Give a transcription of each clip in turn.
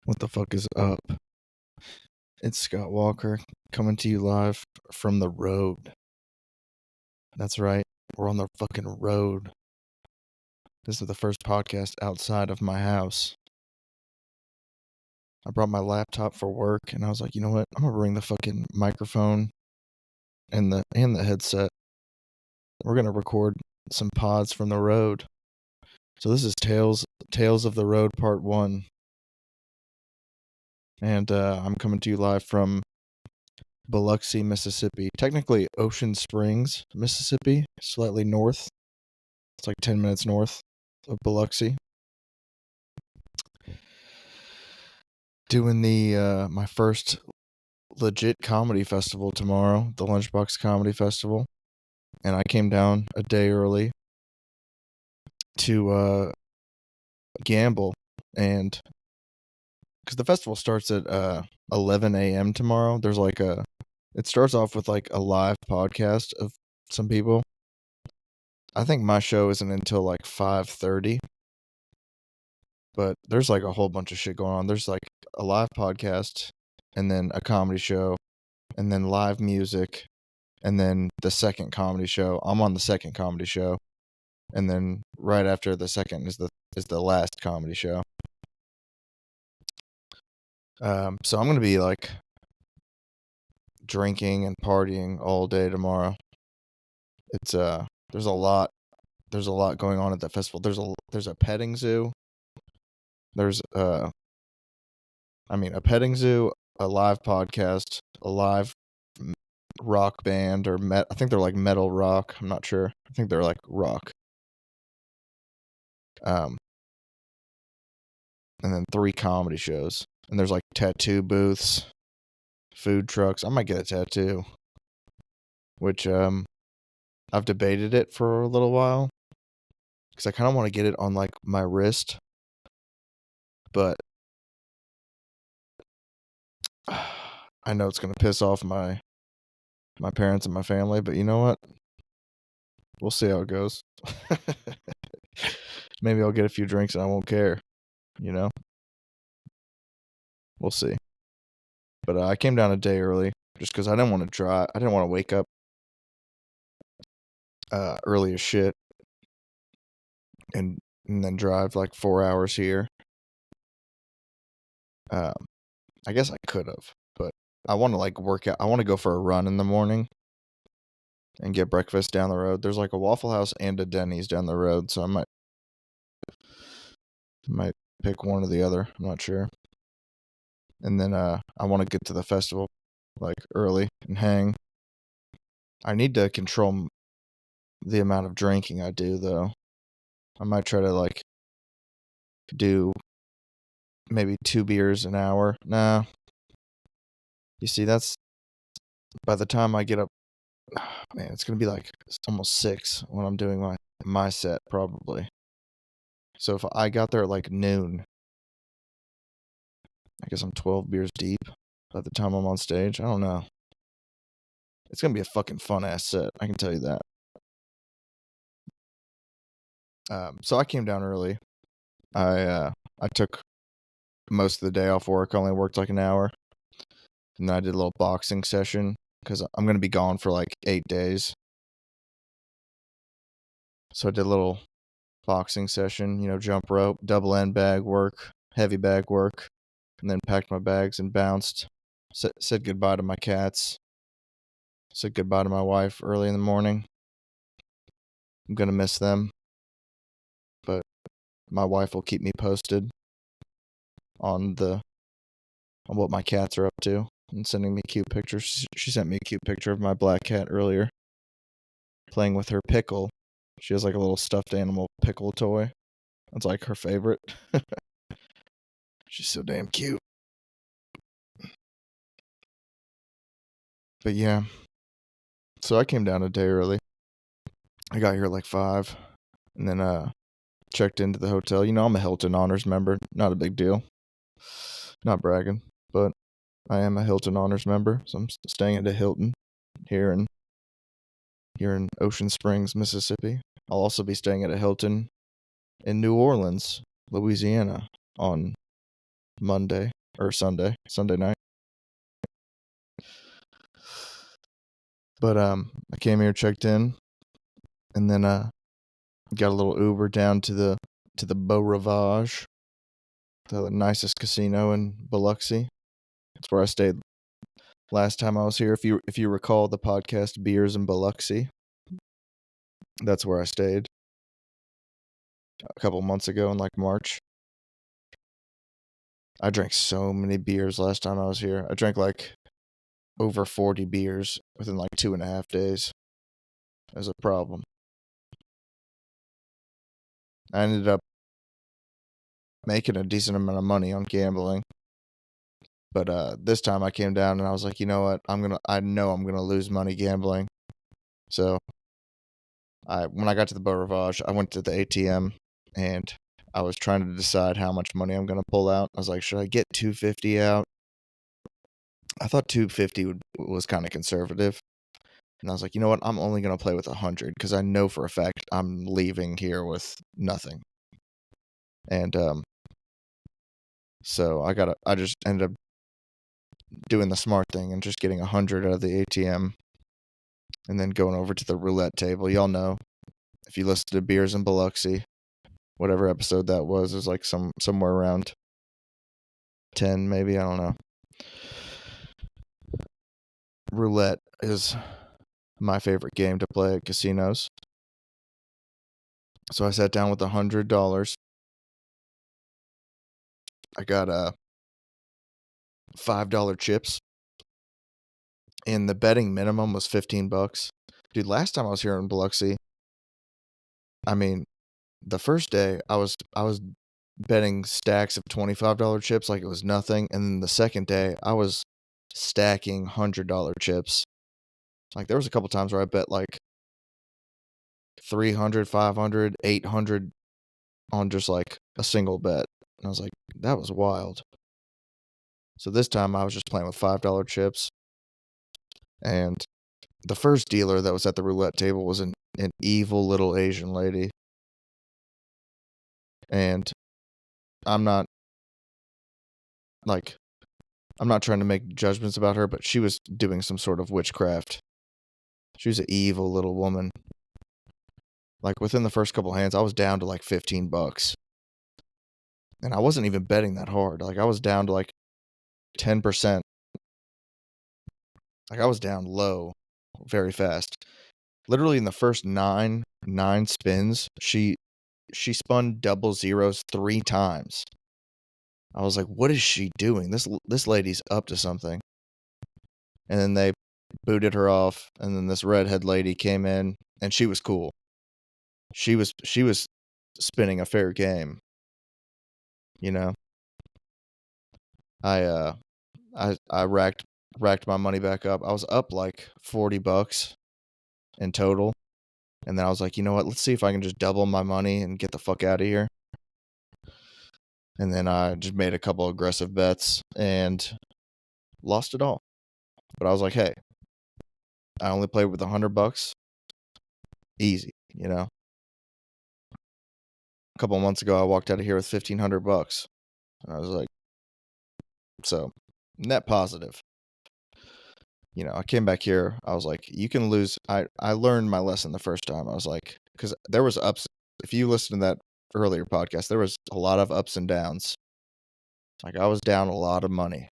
What the fuck is up? It's Scott Walker coming to you live from the road. That's right, we're on the fucking road. This is the first podcast outside of my house. I brought my laptop for work and I was like, you know what? I'm gonna bring the fucking microphone and the headset. We're gonna record some pods from the road. So this is Tales of the Road Part 1. And I'm coming to you live from Biloxi, Mississippi. Technically Ocean Springs, Mississippi, slightly north. It's like 10 minutes north of Biloxi. Doing the my first legit comedy festival tomorrow, the Lunchbox Comedy Festival. And I came down a day early to gamble, and because the festival starts at 11 a.m. tomorrow, there's like it starts off with like a live podcast of some people. I think my show isn't until like 5:30, but there's like a whole bunch of shit going on. There's like a live podcast, and then a comedy show, and then live music, and then the second comedy show. I'm on the second comedy show, and then right after the second is the last comedy show. So I'm gonna be like drinking and partying all day tomorrow. It's there's a lot going on at that festival. There's a petting zoo. There's a petting zoo, a live podcast, a live rock band, or I think they're like metal rock. I'm not sure. I think they're like rock. And then 3 comedy shows. And there's like tattoo booths, food trucks. I might get a tattoo, which I've debated it for a little while because I kind of want to get it on like my wrist, but I know it's gonna piss off my parents and my family. But you know what? We'll see how it goes. Maybe I'll get a few drinks and I won't care. You know, we'll see. But I came down a day early just because I didn't want to drive. I didn't want to wake up early as shit and then drive like 4 hours here. I guess I could have, but I want to like work out. I want to go for a run in the morning and get breakfast down the road. There's like a Waffle House and a Denny's down the road, so I might pick one or the other. I'm not sure. And then I want to get to the festival like early and hang. I need to control the amount of drinking I do, though. I might try to like do maybe 2 beers an hour. Nah. You see, that's by the time I get up, man, it's gonna be like almost 6 when I'm doing my set, probably. So if I got there at like noon, I guess I'm 12 beers deep by the time I'm on stage. I don't know. It's gonna be a fucking fun ass set, I can tell you that. So I came down early. I took most of the day off work. I only worked like an hour, and then I did a little boxing session because I'm gonna be gone for like 8 days. So I did a little boxing session, jump rope, double end bag work, heavy bag work, and then packed my bags and bounced. Said goodbye to my cats. Said goodbye to my wife early in the morning. I'm gonna miss them, but my wife will keep me posted on what my cats are up to and sending me cute pictures. She sent me a cute picture of my black cat earlier, playing with her pickle. She has like a little stuffed animal pickle toy. That's like her favorite. She's so damn cute. But yeah. So I came down a day early. I got here at like 5. And then checked into the hotel. I'm a Hilton Honors member. Not a big deal. Not bragging. But I am a Hilton Honors member. So I'm staying at a Hilton here in Ocean Springs, Mississippi. I'll also be staying at a Hilton in New Orleans, Louisiana on Monday. or Sunday night. But I came here, checked in, and then got a little Uber down to the Beau Rivage, the nicest casino in Biloxi. That's where I stayed last time I was here. If you recall the podcast Beers in Biloxi, that's where I stayed a couple months ago in like March. I drank so many beers last time I was here. I drank like over 40 beers within like 2.5 days. As a problem. I ended up making a decent amount of money on gambling. But this time I came down and I was like, you know what? I know I'm gonna lose money gambling. So when I got to the Beau Rivage, I went to the ATM and I was trying to decide how much money I'm gonna pull out. I was like, should I get $250 out? I thought $250 was kind of conservative. And I was like, you know what? I'm only gonna play with 100 because I know for a fact I'm leaving here with nothing. And so I just ended up doing the smart thing and just getting 100 out of the ATM and then going over to the roulette table. Y'all know, if you listen to Beers in Biloxi, whatever episode that was, it was like somewhere around 10, maybe, I don't know. Roulette is my favorite game to play at casinos. So I sat down with $100. I got $5 chips, and the betting minimum was $15. Dude, last time I was here in Biloxi, I mean, the first day I was betting stacks of $25 chips like it was nothing, and then the second day I was stacking $100 chips. Like there was a couple times where I bet like 300, 500, 800 on just like a single bet. And I was like, that was wild. So this time I was just playing with $5 chips. And the first dealer that was at the roulette table was an evil little Asian lady. And I'm not trying to make judgments about her, but she was doing some sort of witchcraft. She was an evil little woman. Like within the first couple hands, I was down to like $15. And I wasn't even betting that hard. Like I was down to like 10%. Like I was down low very fast. Literally in the first nine spins, she spun double zeros 3 times. I was like, what is she doing? This lady's up to something. And then they booted her off, and then this redhead lady came in, and she was cool. She was spinning a fair game. You know? I racked my money back up. I was up like $40 in total. And then I was like, you know what? Let's see if I can just double my money and get the fuck out of here. And then I just made a couple aggressive bets and lost it all. But I was like, hey, I only played with $100. Easy, you know? A couple months ago, I walked out of here with $1,500. And I was like, so net positive. You know, I came back here. I was like, you can lose. I learned my lesson the first time. I was like, because there was ups. If you listen to that earlier podcast, there was a lot of ups and downs. Like I was down a lot of money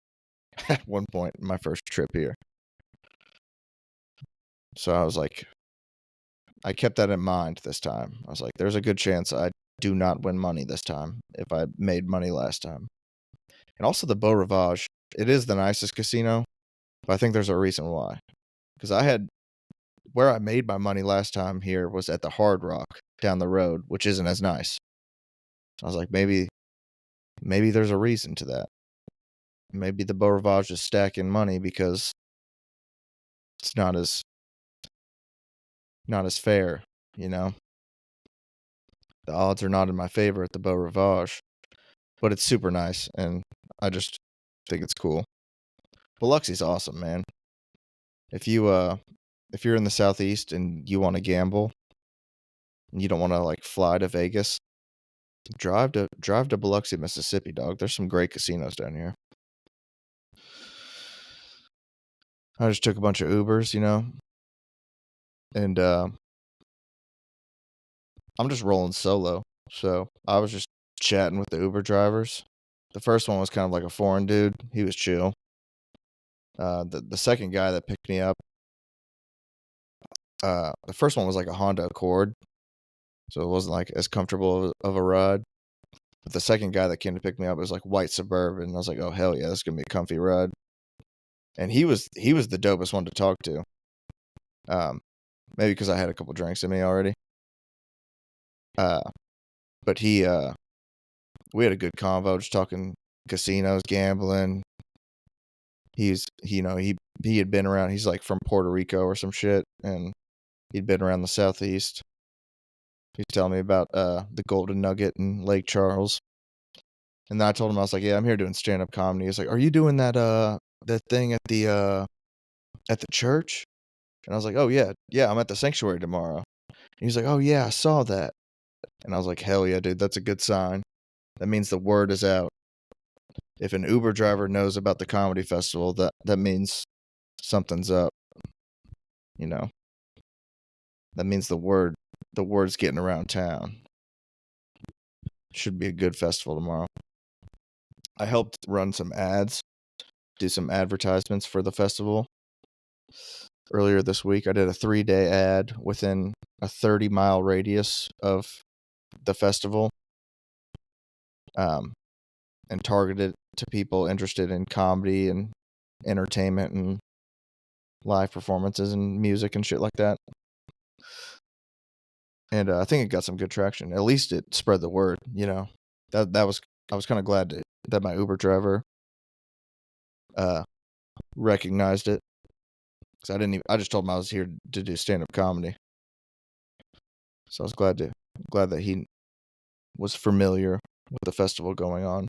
at one point in my first trip here. So I was like, I kept that in mind this time. I was like, there's a good chance I do not win money this time if I made money last time. And also the Beau Rivage, it is the nicest casino, but I think there's a reason why. Because where I made my money last time here was at the Hard Rock down the road, which isn't as nice. I was like, maybe there's a reason to that. Maybe the Beau Rivage is stacking money because it's not as fair, you know? The odds are not in my favor at the Beau Rivage, but it's super nice, and I just think it's cool. Biloxi's awesome, man. If you're in the Southeast and you want to gamble, and you don't want to like fly to Vegas, drive to Biloxi, Mississippi, dog. There's some great casinos down here. I just took a bunch of Ubers, and I'm just rolling solo. So I was just chatting with the Uber drivers. The first one was kind of like a foreign dude. He was chill. The second guy that picked me up, the first one was like a Honda Accord, so it wasn't like as comfortable of a ride. But the second guy that came to pick me up was like white Suburban. And I was like, oh hell yeah, this is gonna be a comfy ride. And he was the dopest one to talk to. Maybe because I had a couple drinks in me already. But we had a good convo, just talking casinos, gambling. He had been around. He's like from Puerto Rico or some shit, and he'd been around the southeast. He's telling me about the Golden Nugget and Lake Charles. And then I told him, I was like, yeah, I'm here doing stand up comedy. He's like, are you doing that thing at the church? And I was like, oh yeah, I'm at the sanctuary tomorrow. And he's like, oh yeah, I saw that. And I was like, hell yeah, dude, that's a good sign. That means the word is out. If an Uber driver knows about the comedy festival, that means something's up. That means the word's getting around town. Should be a good festival tomorrow. I helped run some ads, do some advertisements for the festival. Earlier this week, I did a 3-day ad within a 30-mile radius of the festival, and targeted to people interested in comedy and entertainment and live performances and music and shit like that. And I think it got some good traction. At least it spread the word. I was kind of glad that my Uber driver recognized it, because I just told him I was here to do stand up comedy. So I was glad that he was familiar with the festival going on.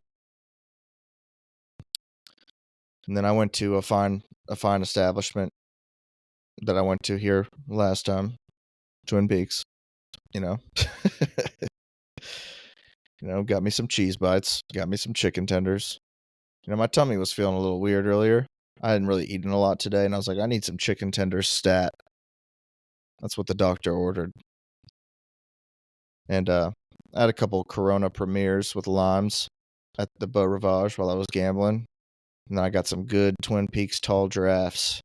And then I went to a fine establishment that I went to here last time, Twin Peaks. Got me some cheese bites, got me some chicken tenders. My tummy was feeling a little weird earlier. I hadn't really eaten a lot today, and I was like, I need some chicken tenders stat. That's what the doctor ordered. And I had a couple Corona premieres with limes at the Beau Rivage while I was gambling. And then I got some good Twin Peaks tall giraffes.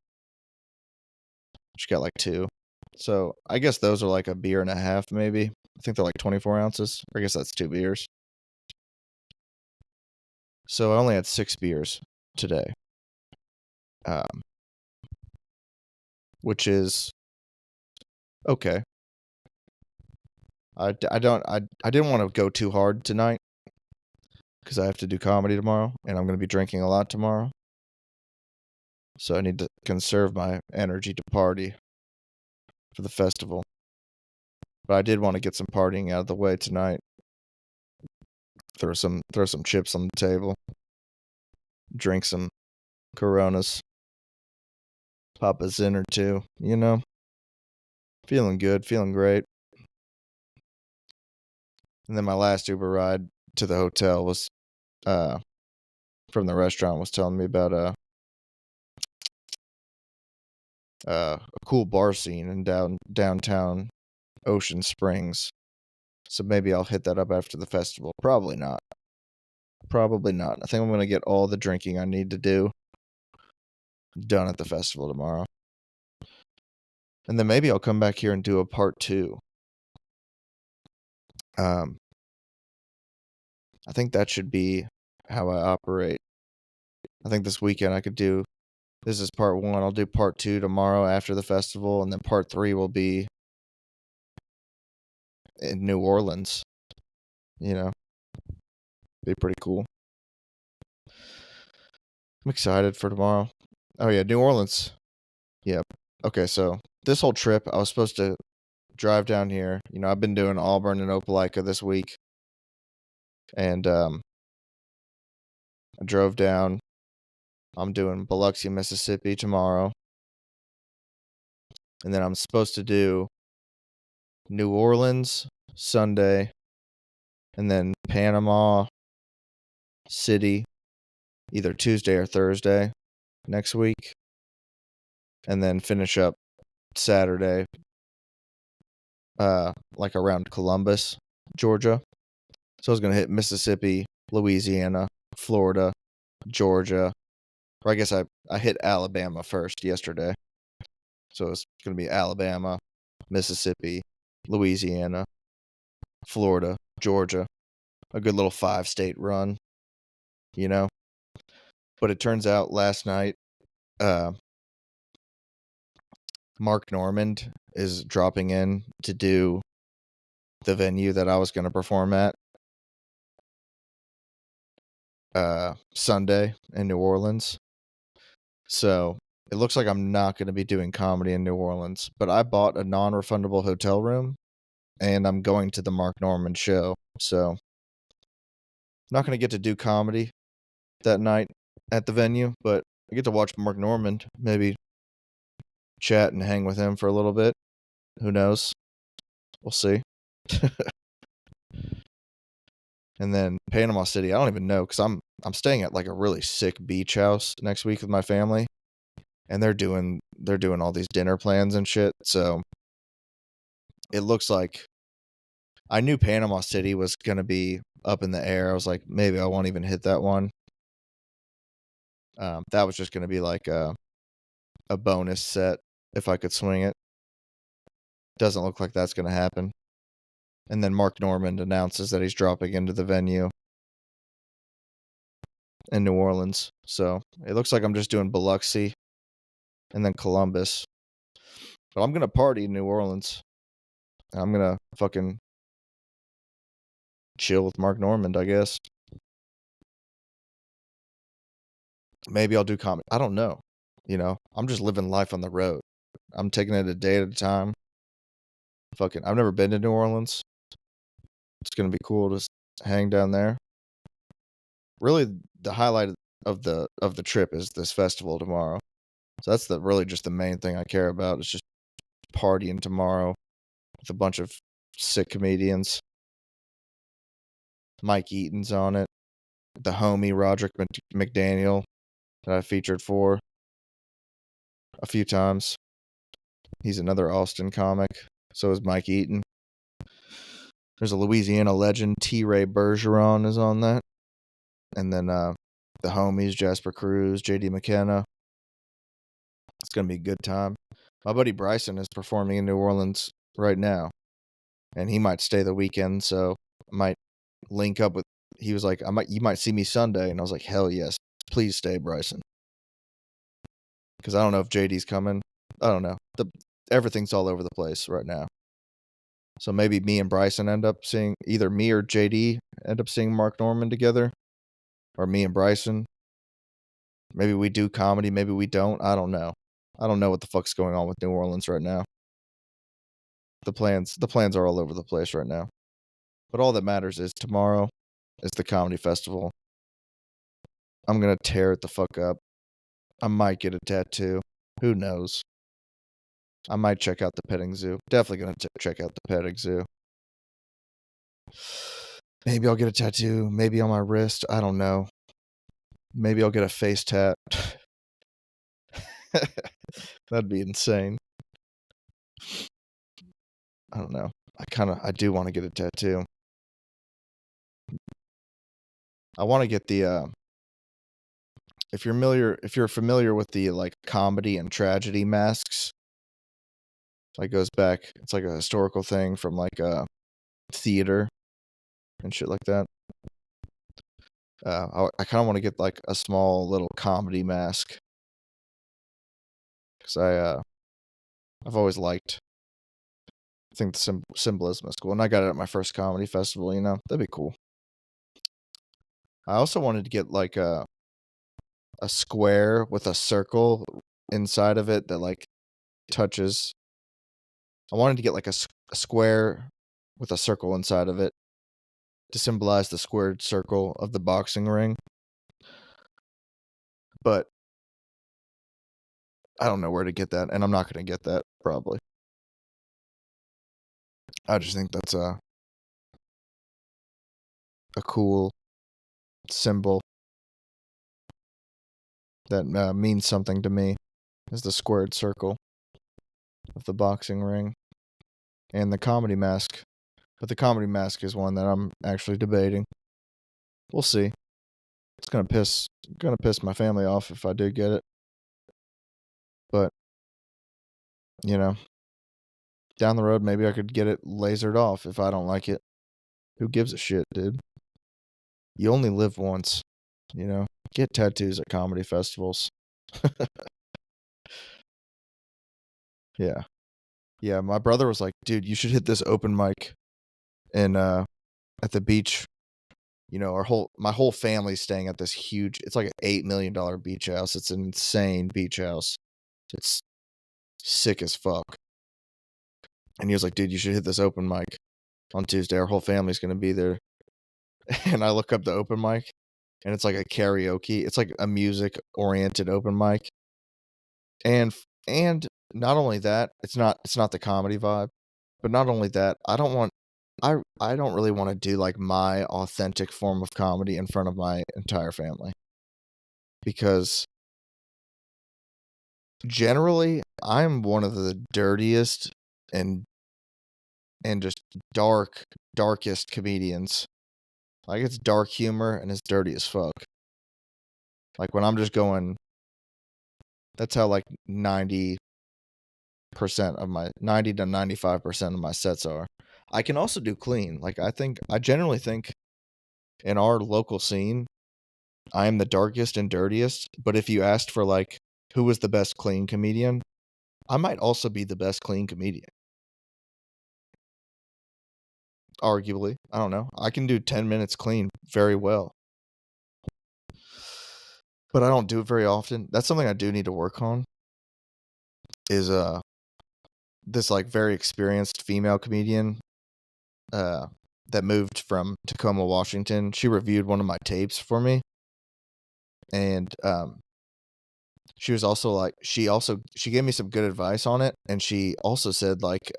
Which got like 2. So I guess those are like a beer and a half, maybe. I think they're like 24 ounces. I guess that's 2 beers. So I only had 6 beers today. Which is okay. I didn't want to go too hard tonight, because I have to do comedy tomorrow, and I'm going to be drinking a lot tomorrow. So I need to conserve my energy to party for the festival. But I did want to get some partying out of the way tonight. Throw some chips on the table. Drink some Coronas. Pop a Zin or 2, Feeling good, feeling great. And then my last Uber ride to the hotel was from the restaurant, was telling me about a cool bar scene in downtown Ocean Springs. So maybe I'll hit that up after the festival. Probably not. I think I'm going to get all the drinking I need to do done at the festival tomorrow. And then maybe I'll come back here and do a part 2. I think that should be how I operate. I think this weekend I could do, this is part 1. I'll do part 2 tomorrow after the festival, and then part 3 will be in New Orleans. Be pretty cool. I'm excited for tomorrow. Oh yeah, New Orleans. Yep. Okay, so this whole trip, I was supposed to drive down here. I've been doing Auburn and Opelika this week. And I drove down. I'm doing Biloxi, Mississippi tomorrow. And then I'm supposed to do New Orleans Sunday. And then Panama City either Tuesday or Thursday next week. and then finish up Saturday, like around Columbus, Georgia. So I was gonna hit Mississippi, Louisiana, Florida, Georgia. Or I guess I hit Alabama first yesterday. So it's gonna be Alabama, Mississippi, Louisiana, Florida, Georgia. A good little 5-state run, you know? But it turns out last night, uh, Mark Normand is dropping in to do the venue that I was going to perform at Sunday in New Orleans. So it looks like I'm not going to be doing comedy in New Orleans, but I bought a non-refundable hotel room and I'm going to the Mark Normand show. So I'm not going to get to do comedy that night at the venue, but I get to watch Mark Normand, maybe chat and hang with him for a little bit. Who knows? We'll see. And then Panama City, I don't even know because I'm staying at like a really sick beach house next week with my family, and they're doing all these dinner plans and shit. So it looks like I knew Panama City was gonna be up in the air. I was like, maybe I won't even hit that one. That was just gonna be like a bonus set if I could swing it. Doesn't look like that's gonna happen. And then Mark Normand announces that he's dropping into the venue in New Orleans. So it looks like I'm just doing Biloxi and then Columbus. But I'm gonna party in New Orleans. I'm gonna fucking chill with Mark Normand, I guess. Maybe I'll do comedy. I don't know. You know, I'm just living life on the road. I'm taking it a day at a time. Fucking, I've never been to New Orleans. It's gonna be cool to hang down there. Really, the highlight of the trip is this festival tomorrow. So that's really just the main thing I care about. It's just partying tomorrow with a bunch of sick comedians. Mike Eaton's on it. The homie Roderick McDaniel that I featured for a few times. He's another Austin comic. So is Mike Eaton. There's a Louisiana legend, T. Ray Bergeron is on that. And then the homies, Jasper Cruz, JD McKenna. It's going to be a good time. My buddy Bryson is performing in New Orleans right now. And he might stay the weekend, so I might link up with. He was like, you might see me Sunday. And I was like, hell yes. Please stay, Bryson. Because I don't know if JD's coming. I don't know. Everything's all over the place right now. So maybe me and Bryson end up seeing, either me or JD end up seeing Mark Normand together. Or me and Bryson. Maybe we do comedy, maybe we don't. I don't know. I don't know what the fuck's going on with New Orleans right now. The plans are all over the place right now. But all that matters is tomorrow is the comedy festival. I'm gonna tear it the fuck up. I might get a tattoo. Who knows? I might check out the petting zoo. Definitely gonna check out the petting zoo. Maybe I'll get a tattoo. Maybe on my wrist. I don't know. Maybe I'll get a face tat. That'd be insane. I don't know. I do want to get a tattoo. I want to get the if you're familiar with the like comedy and tragedy masks, like goes back, it's like a historical thing from like theater and shit like that. I kind of want to get like a small little comedy mask because I've always liked. I think the symbolism is cool, and I got it at my first comedy festival. You know, that'd be cool. I also wanted to get like a square with a circle inside of it that like touches. I wanted to get like a square with a circle inside of it to symbolize the squared circle of the boxing ring. But I don't know where to get that, and I'm not going to get that probably. I just think that's a cool symbol that means something to me. is the squared circle of the boxing ring, and the comedy mask. But the comedy mask is one that I'm actually debating. We'll see. It's gonna piss my family off if I do get it. But, you know, down the road maybe I could get it lasered off if I don't like it. Who gives a shit, dude? You only live once, you know? Get tattoos at comedy festivals. Yeah. Yeah, my brother was like, "Dude, you should hit this open mic in at the beach." You know, my whole family's staying at this huge, it's like an $8 million beach house. It's an insane beach house. It's sick as fuck. And he was like, "Dude, you should hit this open mic on Tuesday. Our whole family's gonna be there." And I look up the open mic, and it's like a karaoke. It's like a music oriented open mic. And not only that, it's not the comedy vibe, but not only that, I don't really want to do like my authentic form of comedy in front of my entire family, because generally I'm one of the dirtiest and just darkest comedians. Like, it's dark humor and it's dirty as fuck. Like, when I'm just going, that's how like 90% of my 90 to 95% of my sets are. I can also do clean. Like, I generally think in our local scene, I am the darkest and dirtiest, but if you asked for like who was the best clean comedian, I might also be the best clean comedian. Arguably. I don't know. I can do 10 minutes clean very well, but I don't do it very often. That's something I do need to work on, is this like very experienced female comedian uh that moved from Tacoma, Washington. She reviewed one of my tapes for me, and she was also like, she gave me some good advice on it, and she also said like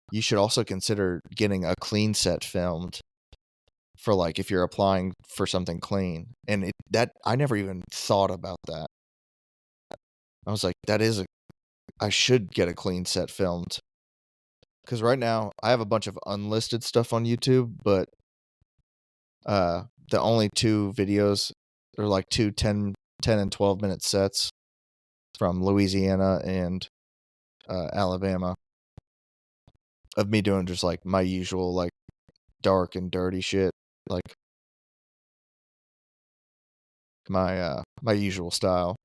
you should also consider getting a clean set filmed for like if you're applying for something clean. And that I never even thought about that. I was like, I should get a clean set filmed, because right now I have a bunch of unlisted stuff on YouTube, but the only two videos are like 10 and 12-minute sets from Louisiana and Alabama, of me doing just like my usual like dark and dirty shit, like my usual style.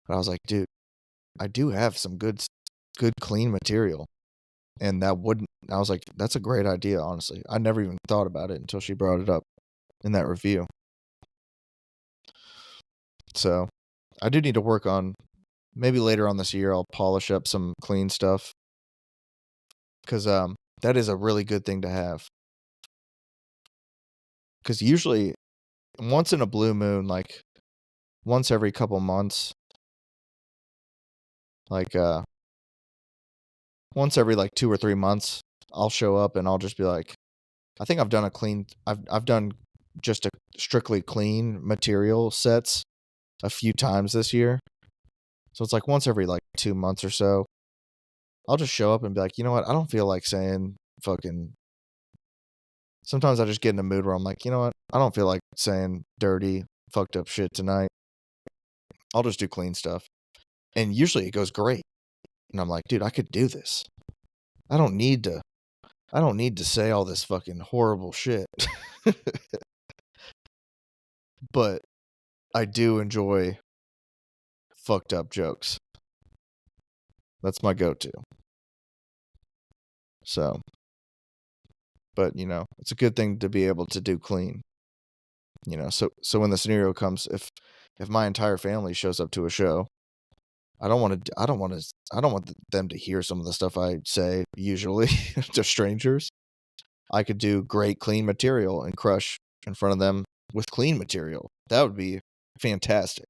But I was like, dude, I do have some good clean material, and that wouldn't. I was like, that's a great idea. Honestly, I never even thought about it until she brought it up in that review. So I do need to work on, maybe later on this year I'll polish up some clean stuff, because that is a really good thing to have. Because usually once in a blue moon, like once every couple months, like once every like 2 or 3 months, I'll show up and I'll just be like, I think I've done a clean. I've done just a strictly clean material sets a few times this year. So it's like once every like 2 months or so, I'll just show up and be like, you know what? I don't feel like saying fucking. Sometimes I just get in a mood where I'm like, you know what? I don't feel like saying dirty, fucked up shit tonight. I'll just do clean stuff. And usually it goes great. And I'm like, dude, I could do this. I don't need to say all this fucking horrible shit. But I do enjoy fucked up jokes. That's my go-to. So, but you know, it's a good thing to be able to do clean. You know, so when the scenario comes, if my entire family shows up to a show, I don't want them to hear some of the stuff I say usually to strangers. I could do great clean material and crush in front of them with clean material. That would be fantastic.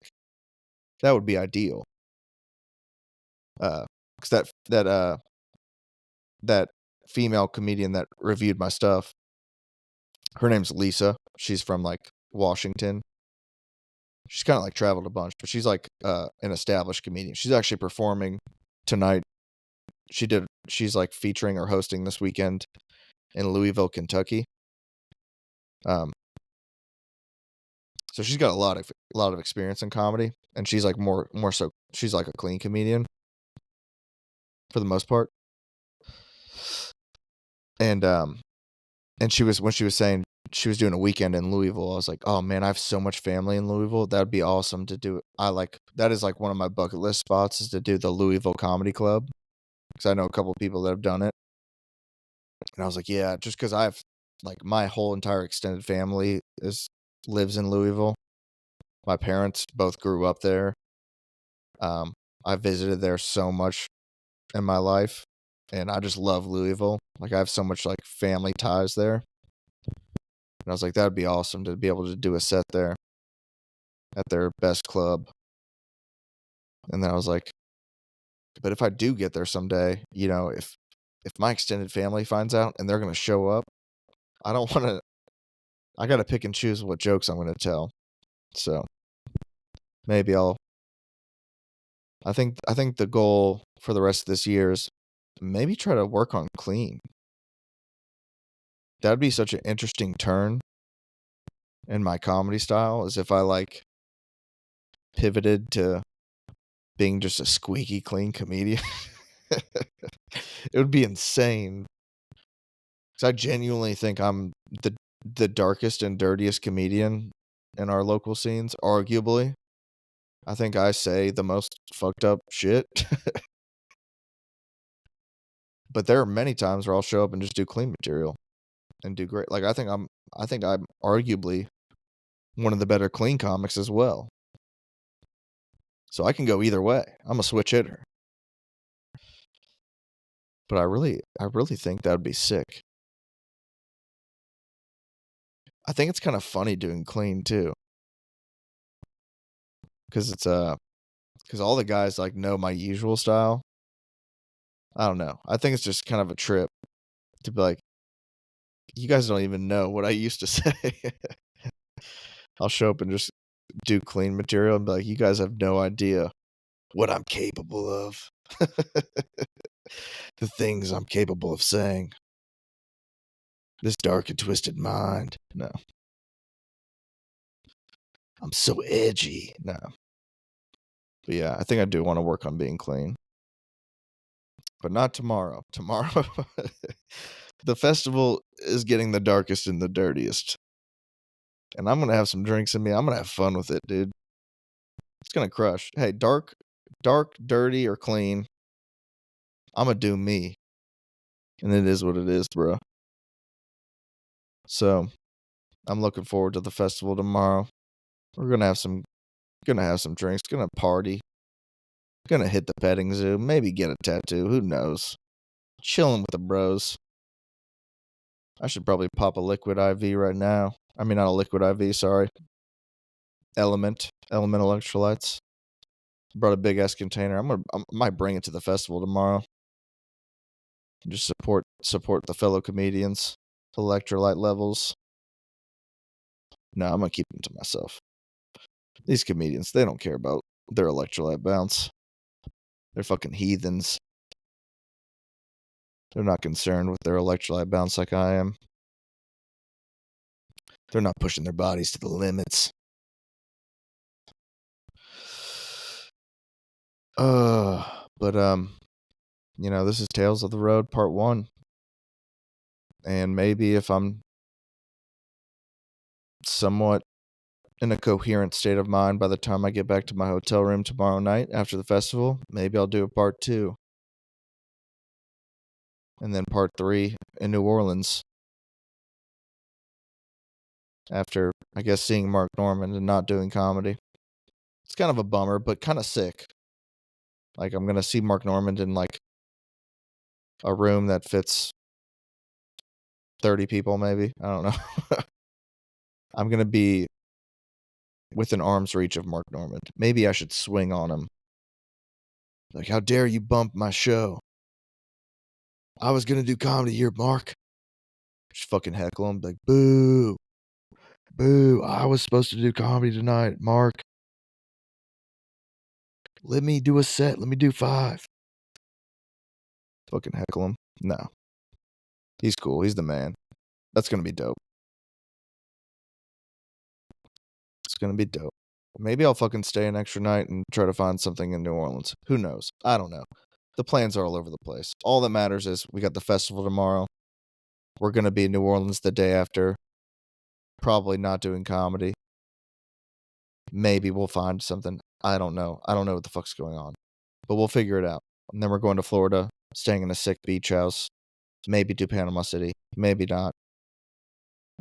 That would be ideal. Because that female comedian that reviewed my stuff, her name's Lisa. She's from like Washington. She's kinda, like, traveled a bunch, but she's, like, an established comedian. She's actually performing tonight. She's, like, featuring or hosting this weekend in Louisville, Kentucky. Um, so she's got a lot of experience in comedy, and she's, like, more so she's, like, a clean comedian for the most part. And, and she was when she was saying she was doing a weekend in Louisville, I was like, "Oh, man, I have so much family in Louisville. That'd be awesome to do." That is, like, one of my bucket list spots is to do the Louisville Comedy Club, because I know a couple people that have done it. And I was like, "Yeah," just because I have like, my whole entire extended family is lives in Louisville. My parents both grew up there. Um, I visited there so much in my life, and I just love Louisville. Like, I have so much, like, family ties there. And I was like, "That'd be awesome to be able to do a set there at their best club." And then I was like, "But if I do get there someday, if my extended family finds out and they're gonna show up, I don't wanna I gotta pick and choose what jokes I'm gonna tell." So, maybe I think the goal for the rest of this year is maybe try to work on clean. That'd be such an interesting turn in my comedy style as if I, like, pivoted to being just a squeaky clean comedian. It would be insane. 'Cause I genuinely think I'm the darkest and dirtiest comedian in our local scenes, arguably. I think I say the most fucked up shit, but there are many times where I'll show up and just do clean material and do great. Like, I think I'm arguably one of the better clean comics as well. So I can go either way. I'm a switch hitter. But I really think that would be sick. I think it's kinda funny doing clean too, 'cause because all the guys, like, know my usual style. I don't know. I think it's just kind of a trip to be like, "You guys don't even know what I used to say." I'll show up and just do clean material and be like, "You guys have no idea what I'm capable of. The things I'm capable of saying. This dark and twisted mind." No, I'm so edgy. No. But yeah, I think I do wanna work on being clean, but not tomorrow. Tomorrow the festival is getting the darkest and the dirtiest, and I'm gonna have some drinks in me. I'm gonna have fun with it, dude. It's gonna crush. Hey, dark, dirty, or clean, Imma do me, and it is what it is, bro. So, I'm looking forward to the festival tomorrow. We're gonna have some drinks, gonna party, gonna hit the petting zoo, maybe get a tattoo, who knows? Chilling with the bros. I should probably pop a liquid IV right now. I mean, not a liquid IV, sorry. Element electrolytes. Brought a big ass container. I might bring it to the festival tomorrow. Just support the fellow comedians. Electrolyte levels. No, I'm gonna keep them to myself. These comedians, they don't care about their electrolyte bounce. They're fucking heathens. They're not concerned with their electrolyte bounce like I am. They're not pushing their bodies to the limits. But this is Tales of the Road Part 1. And maybe if I'm somewhat in a coherent state of mind by the time I get back to my hotel room tomorrow night after the festival, maybe I'll do a part 2. And then part 3 in New Orleans after, I guess, seeing Mark Norman and not doing comedy. It's kind of a bummer, but kind of sick. Like, I'm going to see Mark Norman in, like, a room that fits 30 people, maybe. I don't know. I'm going to be within arm's reach of Mark Norman. Maybe I should swing on him. Like, how dare you bump my show? I was going to do comedy here, Mark. Just fucking heckle him. Like, boo. Boo. I was supposed to do comedy tonight, Mark. Let me do a set. Let me do 5. Fucking heckle him. No. He's cool. He's the man. That's going to be dope. It's going to be dope. Maybe I'll fucking stay an extra night and try to find something in New Orleans. Who knows? I don't know. The plans are all over the place. All that matters is we got the festival tomorrow. We're going to be in New Orleans the day after. Probably not doing comedy. Maybe we'll find something. I don't know. I don't know what the fuck's going on. But we'll figure it out. And then we're going to Florida, staying in a sick beach house. Maybe do Panama City. Maybe not.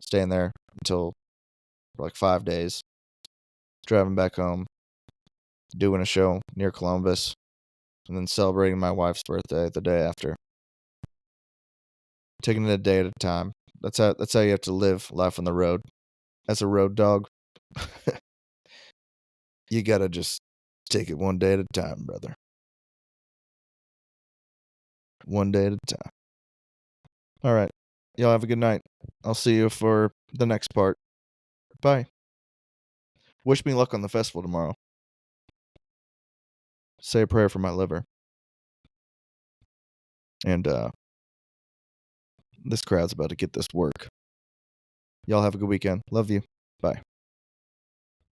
Staying there until for like 5 days. Driving back home. Doing a show near Columbus. And then celebrating my wife's birthday the day after. Taking it a day at a time. That's how you have to live life on the road. As a road dog. You gotta just take it one day at a time, brother. One day at a time. All right. Y'all have a good night. I'll see you for the next part. Bye. Wish me luck on the festival tomorrow. Say a prayer for my liver. And this crowd's about to get this work. Y'all have a good weekend. Love you. Bye.